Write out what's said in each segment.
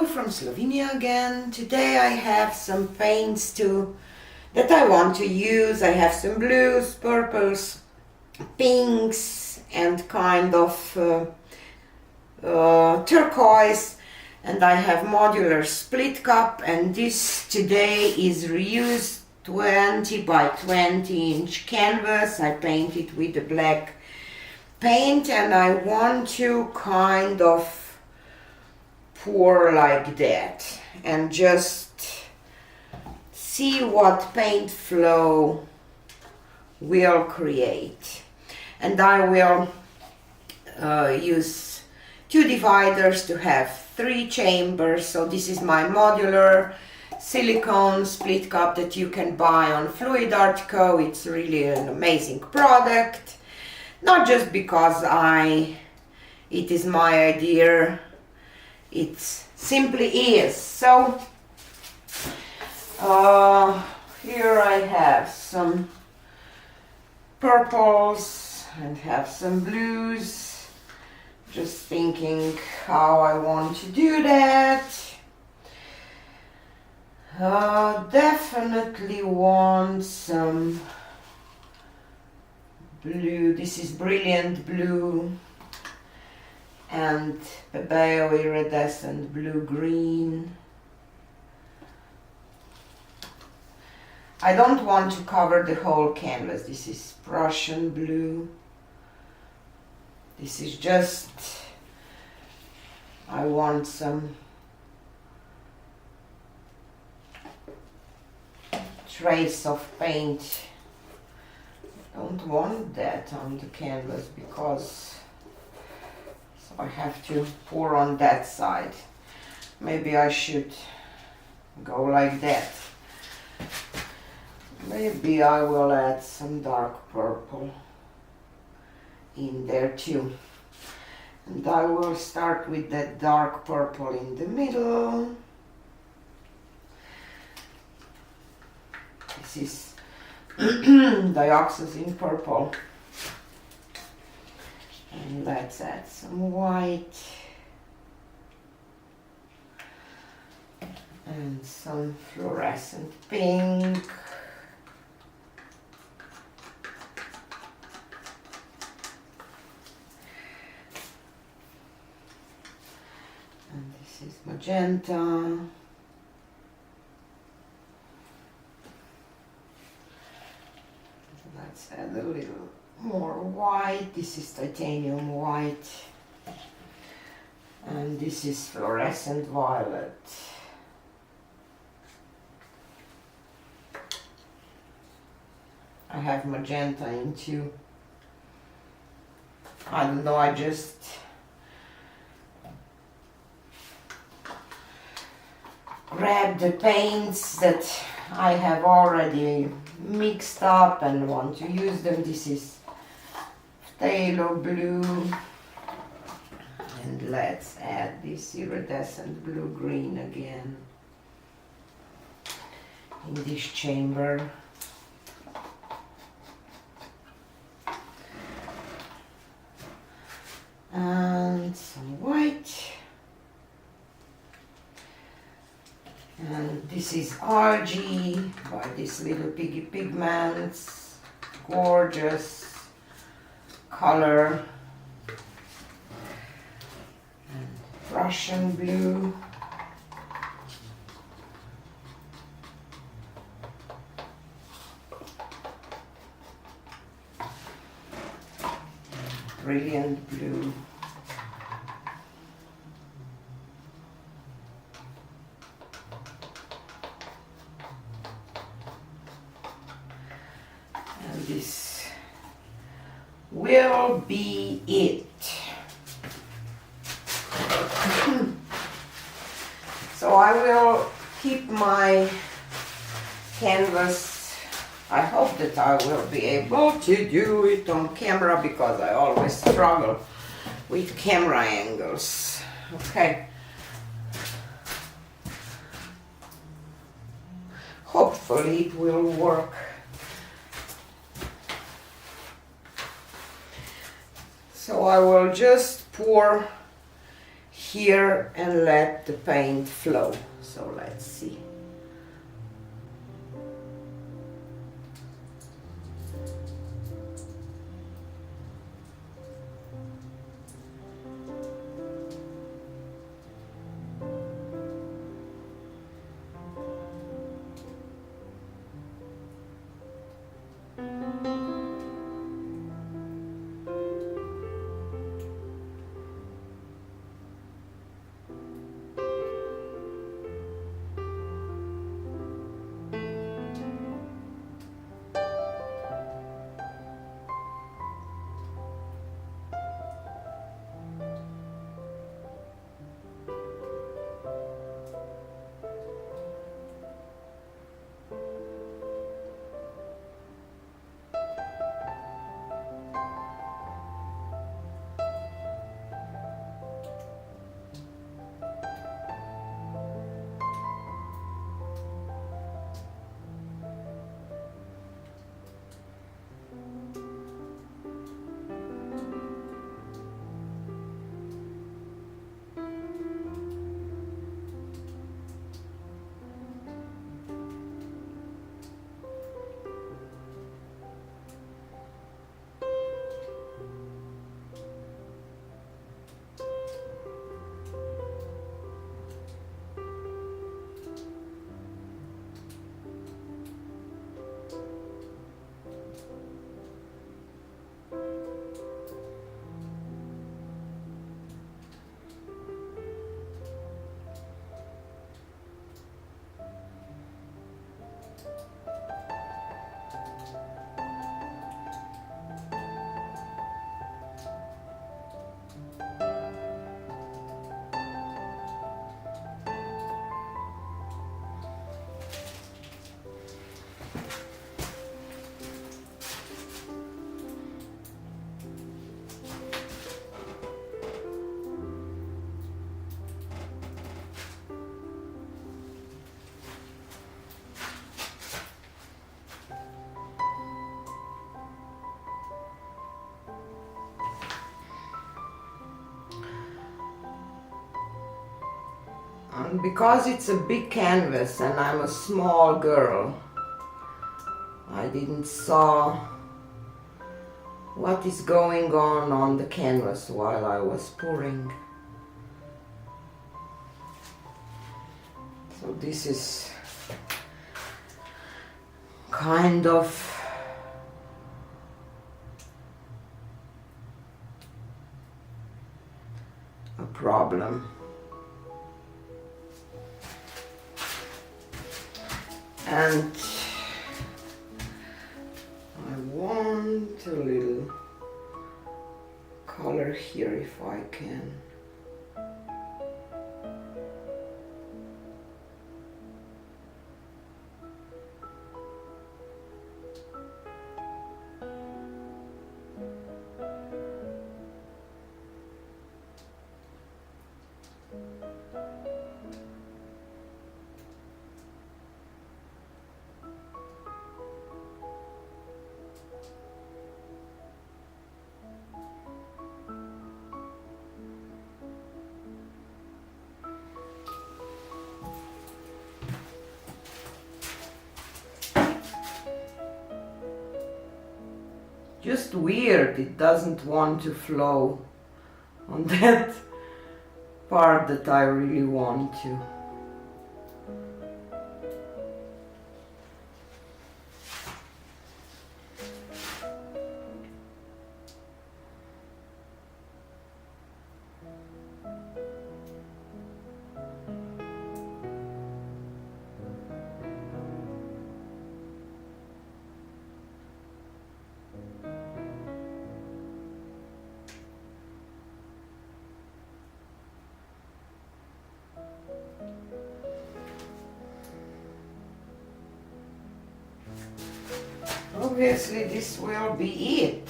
from Slovenia again. Today I have some paints that I want to use. I have some blues, purples, pinks and kind of turquoise, and I have modular split cup, and this today is reused 20 by 20 inch canvas. I painted with the black paint and I want to kind of pour like that and just see what paint flow will create. And I will use two dividers to have 3 chambers. So this is my modular silicone split cup that you can buy on Fluid Art Co. It's really an amazing product, not just because it is my idea, it simply is. So here I have some purples and have some blues, just thinking how I want to do that. Definitely want some blue. This is brilliant blue and Pebeo iridescent blue green. I don't want to cover the whole canvas. This is Prussian blue. This is just, I want some trace of paint. I don't want that on the canvas because so I have to pour on that side. Maybe I should go like that. Maybe I will add some dark purple in there too. And I will start with that dark purple in the middle. This is dioxazine purple. And let's add some white and some fluorescent pink. And this is magenta. Let's add a little more white. This is titanium white. And this is fluorescent violet. I have magenta in too. I don't know, I just grab the paints that I have already mixed up and want to use them. This is phthalo blue, and let's add this iridescent blue green again in this chamber. And some white. And this is RG by this little piggy pigments. Gorgeous color. And Russian blue. Brilliant blue. And this will be it. So I will keep my canvas. I hope that I will be able to do it on camera because I always struggle with camera angles. Okay. Hopefully it will work. So I will just pour here and let the paint flow. So let's see. And because it's a big canvas and I'm a small girl, I didn't saw what is going on the canvas while I was pouring. So this is kind of a problem. And I want a little color here if I can. Just weird, it doesn't want to flow on that part that I really want to. Obviously this will be it.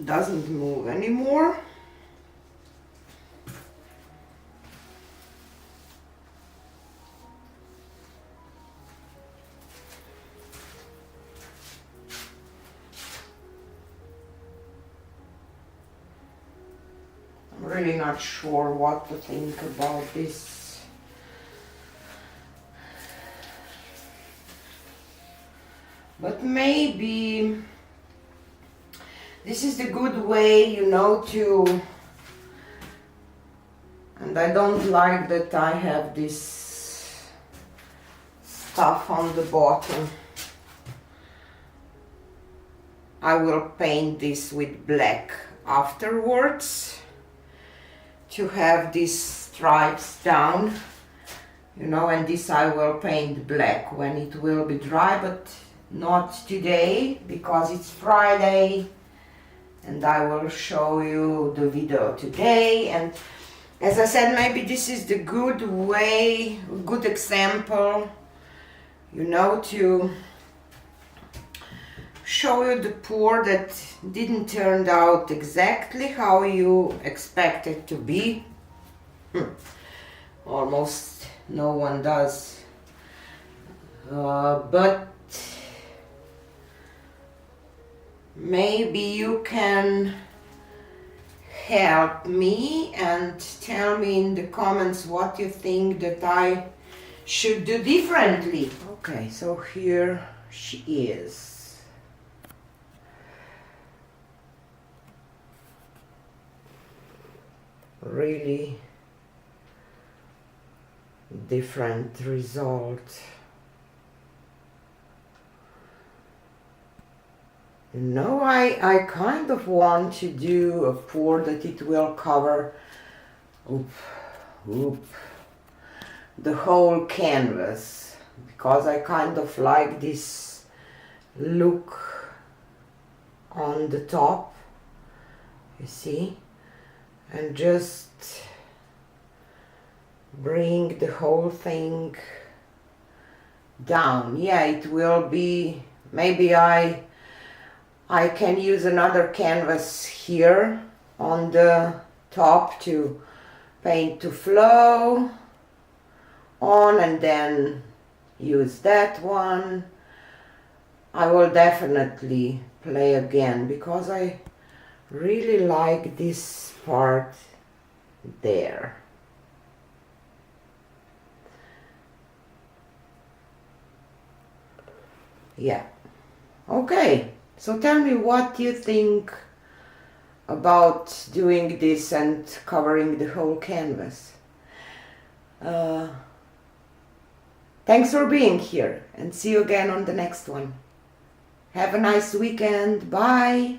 doesn't move anymore. I'm really not sure what to think about this. But maybe this is the good way, you know, to, and I don't like that I have this stuff on the bottom. I will paint this with black afterwards to have these stripes down, you know, and this I will paint black when it will be dry, but not today because it's Friday and I will show you the video today. And as I said, maybe this is the good way, good example, you know, to show you the pour that didn't turn out exactly how you expect it to be. Almost no one does. But maybe you can help me and tell me in the comments what you think that I should do differently. Okay, so here she is. Really different result. No, I kind of want to do a pour that it will cover the whole canvas, because I kind of like this look on the top, you see, and just bring the whole thing down. Yeah, it will be, maybe I can use another canvas here on the top to paint to flow on, and then use that one. I will definitely play again because I really like this part there. Yeah. Okay. So tell me what you think about doing this and covering the whole canvas. Thanks for being here, and see you again on the next one. Have a nice weekend. Bye.